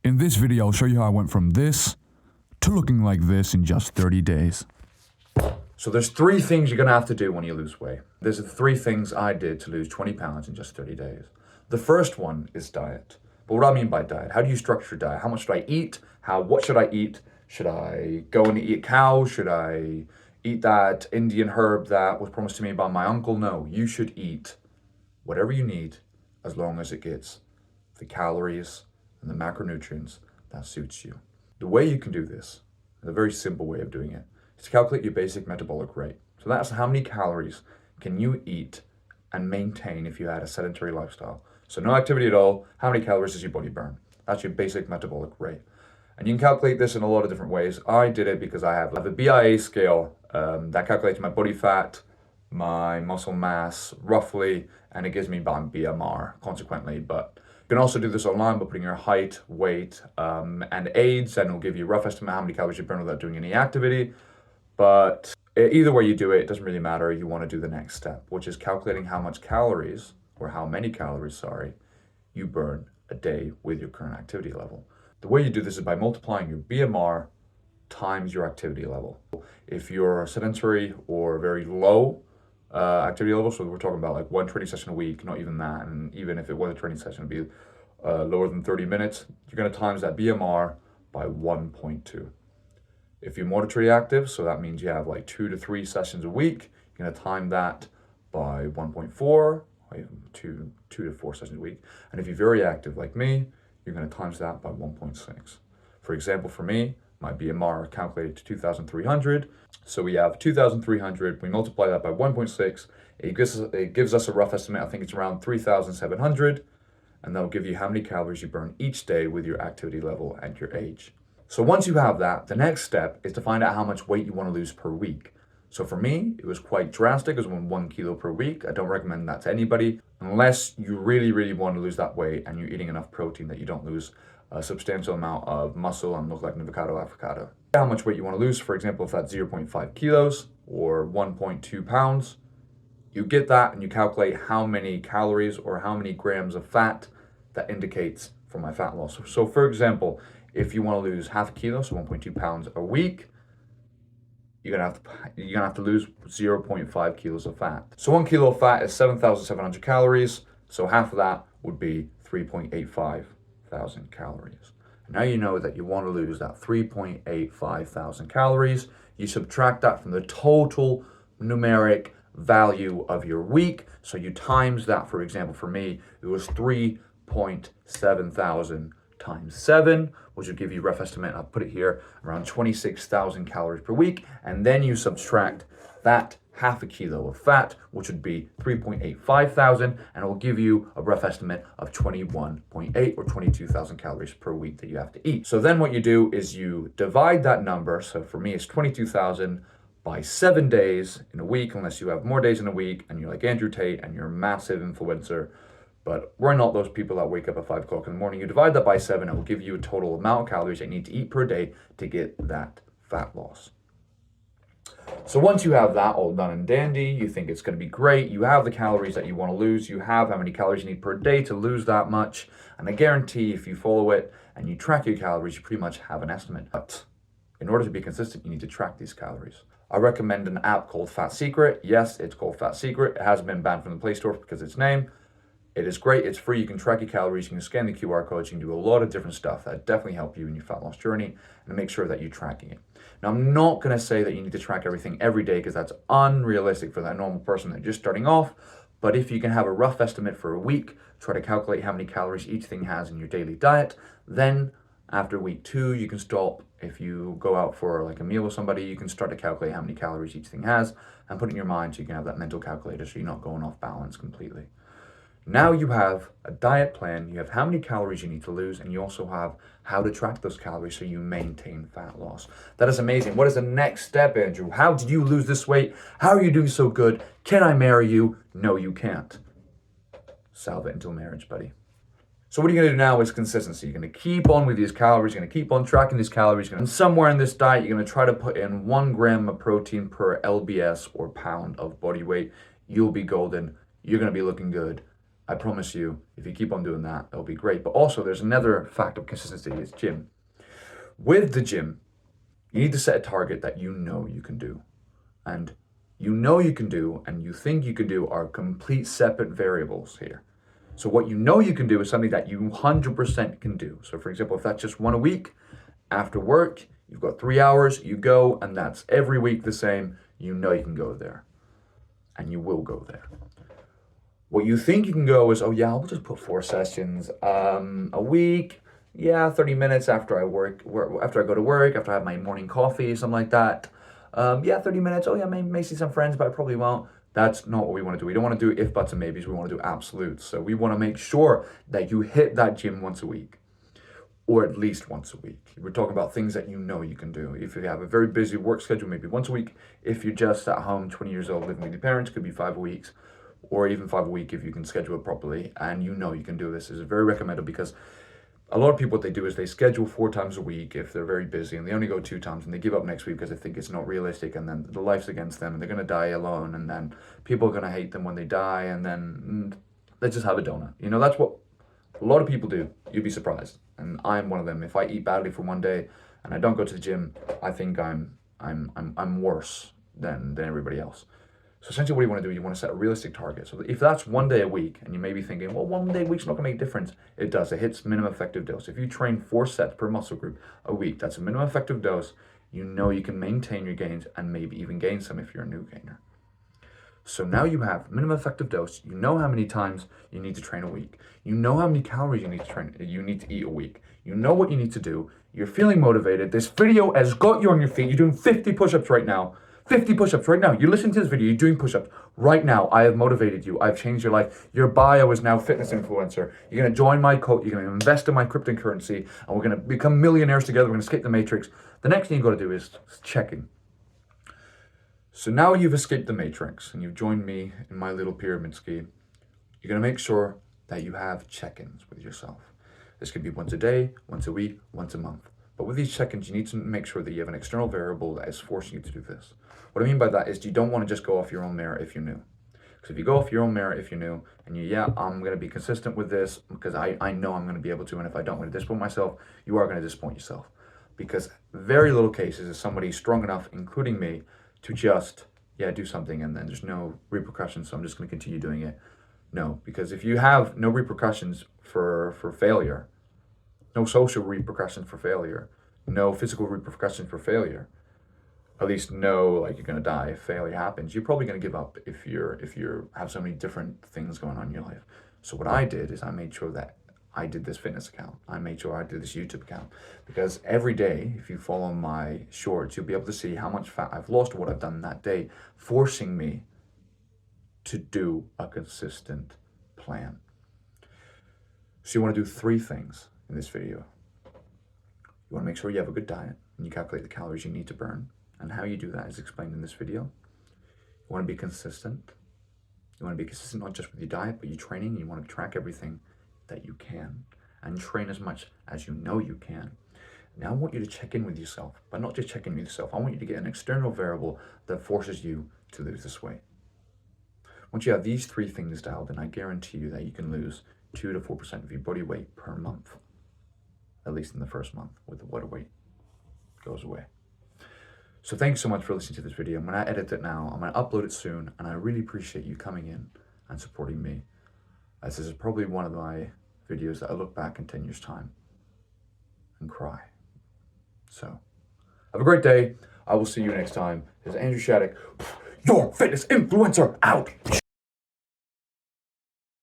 In this video, I'll show you how I went from this to looking like this in just 30 days. So there's three things you're gonna have to do when you lose weight. There's the three things I did to lose 20 pounds in just 30 days. The first one is diet. But what do I mean by diet? How do you structure diet? How much should I eat? What should I eat? Should I go and eat cow? Should I eat that Indian herb that was promised to me by my uncle? No, you should eat whatever you need as long as it gets the calories and the macronutrients that suits you. The way you can do this, a very simple way of doing it, is to calculate your basic metabolic rate. So that's how many calories can you eat and maintain if you had a sedentary lifestyle. So no activity at all, how many calories does your body burn? That's your basic metabolic rate. And you can calculate this in a lot of different ways. I did it because I have a BIA scale that calculates my body fat, my muscle mass roughly, and it gives me my BMR consequently. But you can also do this online by putting your height, weight, and age, and it'll give you a rough estimate how many calories you burn without doing any activity. But either way you do it, it doesn't really matter. You want to do the next step, which is calculating how much calories, or how many calories, you burn a day with your current activity level. The way you do this is by multiplying your BMR times your activity level. If you're sedentary or very low activity level, so we're talking about like one training session a week, not even that, and even if it was a training session, it'd be lower than 30 minutes, you're going to times that BMR by 1.2. If you're moderately active, so that means you have like 2 to 3 sessions a week, you're going to time that by 1.4, 2 to 4 sessions a week. And if you're very active like me, you're going to times that by 1.6. For example, for me, my BMR calculated to 2,300. So we have 2,300, we multiply that by 1.6, it gives us a rough estimate, I think it's around 3,700, and that'll give you how many calories you burn each day with your activity level and your age. So once you have that, the next step is to find out how much weight you want to lose per week. So for me, it was quite drastic. It was 1 kilo per week. I don't recommend that to anybody unless you really, really want to lose that weight and you're eating enough protein that you don't lose a substantial amount of muscle and look like an avocado. How much weight you want to lose, for example, if that's 0.5 kilos or 1.2 pounds, you get that and you calculate how many calories or how many grams of fat that indicates for my fat loss. So for example, if you want to lose half a kilo, so 1.2 pounds a week, you're gonna have to lose 0.5 kilos of fat. So 1 kilo of fat is 7,700 calories. So half of that would be 3.85 thousand calories. Now you know that you want to lose that 3.85 thousand calories. You subtract that from the total numeric value of your week. So you times that, for example, for me, it was 3.7 thousand times 7, which would give you a rough estimate, I'll put it here, around 26,000 calories per week. And then you subtract that half a kilo of fat, which would be 3.85 thousand, and it will give you a rough estimate of 21.8 or 22,000 calories per week that you have to eat. So then what you do is you divide that number, so for me it's 22,000, by 7 days in a week, unless you have more days in a week and you're like Andrew Tate and you're a massive influencer. But we're not those people that wake up at 5 o'clock in the morning. You divide that by 7, it will give you a total amount of calories you need to eat per day to get that fat loss. So once you have that all done and dandy, you think it's going to be great, you have the calories that you want to lose, you have how many calories you need per day to lose that much, and I guarantee if you follow it and you track your calories, you pretty much have an estimate. But in order to be consistent, you need to track these calories. I recommend an app called Fat Secret. Yes, it's called Fat Secret. It hasn't been banned from the Play Store because of its name. It is great, it's free, you can track your calories, you can scan the QR codes, you can do a lot of different stuff that definitely help you in your fat loss journey and make sure that you're tracking it. Now, I'm not gonna say that you need to track everything every day because that's unrealistic for that normal person that's just starting off, but if you can have a rough estimate for a week, try to calculate how many calories each thing has in your daily diet, then after week 2, you can stop. If you go out for like a meal with somebody, you can start to calculate how many calories each thing has and put it in your mind so you can have that mental calculator so you're not going off balance completely. Now you have a diet plan, you have how many calories you need to lose, and you also have how to track those calories so you maintain fat loss. That is amazing. What is the next step, Andrew? How did you lose this weight? How are you doing so good? Can I marry you? No, you can't. Salve it until marriage, buddy. So what you're gonna do now is consistency. You're gonna keep on with these calories, you're gonna keep on tracking these calories, and somewhere in this diet, you're gonna try to put in 1 gram of protein per lbs or pound of body weight. You'll be golden, you're gonna be looking good. I promise you, if you keep on doing that, it'll be great. But also, there's another fact of consistency, is gym. With the gym, you need to set a target that you know you can do. And you know you can do and you think you can do are complete separate variables here. So what you know you can do is something that you 100% can do. So for example, if that's just one a week, after work, you've got 3 hours, you go, and that's every week the same, you know you can go there. And you will go there. What you think you can go is, oh yeah, I'll just put 4 sessions a week. Yeah, 30 minutes after I after I go to work, after I have my morning coffee, something like that. Yeah, 30 minutes. Oh yeah, may see some friends, but I probably won't. That's not what we want to do. We don't want to do if, buts, and maybes. We want to do absolutes. So we want to make sure that you hit that gym once a week, or at least once a week. We're talking about things that you know you can do. If you have a very busy work schedule, maybe once a week. If you're just at home, 20 years old, living with your parents, could be 5 weeks, or even 5 a week if you can schedule it properly. And you know you can do this. This is very recommended because a lot of people, what they do is they schedule 4 times a week if they're very busy, and they only go 2 times, and they give up next week because they think it's not realistic, and then the life's against them, and they're going to die alone, and then people are going to hate them when they die, and then let's just have a donut. You know, that's what a lot of people do. You'd be surprised, and I'm one of them. If I eat badly for one day and I don't go to the gym, I think I'm worse than everybody else. So essentially what you want to do, you want to set a realistic target. So if that's 1 day a week, and you may be thinking, well, 1 day a week's not going to make a difference. It does. It hits minimum effective dose. If you train 4 sets per muscle group a week, that's a minimum effective dose. You know you can maintain your gains and maybe even gain some if you're a new gainer. So now you have minimum effective dose. You know how many times you need to train a week. You know how many calories you need to eat a week. You know what you need to do. You're feeling motivated. This video has got you on your feet. You're doing 50 push-ups right now. 50 push-ups right now. You listen to this video, you're doing push-ups right now. I have motivated you. I've changed your life. Your bio is now fitness influencer. You're going to join my cult. You're going to invest in my cryptocurrency, and we're going to become millionaires together. We're going to escape the matrix. The next thing you've got to do is checking. So now you've escaped the matrix and you've joined me in my little pyramid scheme. You're going to make sure that you have check-ins with yourself. This could be once a day, once a week, once a month. But with these check-ins, you need to make sure that you have an external variable that is forcing you to do this. What I mean by that is you don't want to just go off your own merit if you're new. Because if you go off your own merit if you're new, and I'm going to be consistent with this because I know I'm going to be able to, and if I don't, I'm going to disappoint myself, you are going to disappoint yourself. Because very little cases is somebody strong enough, including me, to just, do something and then there's no repercussions, so I'm just going to continue doing it. No, because if you have no repercussions for failure, no social repercussions for failure, no physical repercussions for failure, at least no, like you're going to die if failure happens, you're probably going to give up if you have so many different things going on in your life. So what I did is I made sure that I did this fitness account. I made sure I did this YouTube account, because every day, if you follow my shorts, you'll be able to see how much fat I've lost or what I've done that day, forcing me to do a consistent plan. So you want to do 3 things in this video. You want to make sure you have a good diet and you calculate the calories you need to burn, and how you do that is explained in this video. You want to be consistent. You want to be consistent not just with your diet, but your training. You want to track everything that you can and train as much as you know you can. Now I want you to check in with yourself, but not just check in with yourself. I want you to get an external variable that forces you to lose this weight. Once you have these 3 things dialed in, I guarantee you that you can lose 2 to 4% of your body weight per month, at least in the first month, with the water weight goes away. So thank you so much for listening to this video. I'm going to edit it now. I'm going to upload it soon, and I really appreciate you coming in and supporting me, as this is probably one of my videos that I look back in 10 years' time and cry. So, have a great day. I will see you next time. This is Andrew Shattuck, your fitness influencer, out.